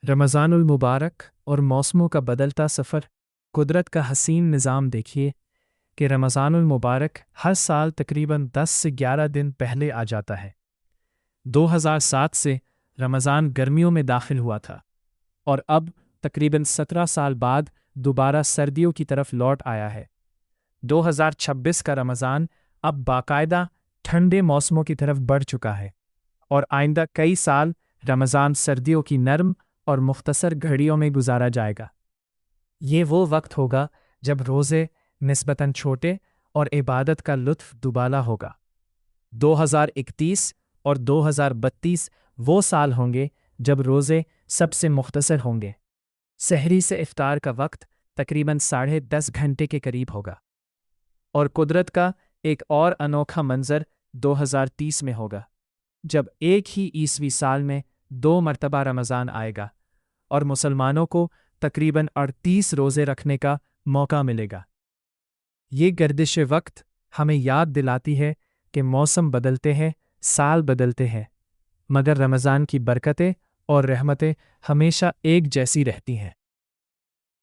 رمضان المبارک اور موسموں کا بدلتا سفر، قدرت کا حسین نظام دیکھیے کہ رمضان المبارک ہر سال تقریباً 10 سے 11 دن پہلے آ جاتا ہے۔ 2007 سے رمضان گرمیوں میں داخل ہوا تھا اور اب تقریباً 17 سال بعد دوبارہ سردیوں کی طرف لوٹ آیا ہے۔ 2026 کا رمضان اب باقاعدہ ٹھنڈے موسموں کی طرف بڑھ چکا ہے اور آئندہ کئی سال رمضان سردیوں کی نرم اور مختصر گھڑیوں میں گزارا جائے گا۔ یہ وہ وقت ہوگا جب روزے نسبتاً چھوٹے اور عبادت کا لطف دوبالا ہوگا۔ 2031 اور 2032 وہ سال ہوں گے جب روزے سب سے مختصر ہوں گے۔ سحری سے افطار کا وقت تقریباً 10.5 گھنٹے کے قریب ہوگا، اور قدرت کا ایک اور انوکھا منظر 2030 میں ہوگا، جب ایک ہی عیسوی سال میں 2 مرتبہ رمضان آئے گا اور مسلمانوں کو تقریباً 38 روزے رکھنے کا موقع ملے گا۔ یہ گردش وقت ہمیں یاد دلاتی ہے کہ موسم بدلتے ہیں، سال بدلتے ہیں، مگر رمضان کی برکتیں اور رحمتیں ہمیشہ ایک جیسی رہتی ہیں۔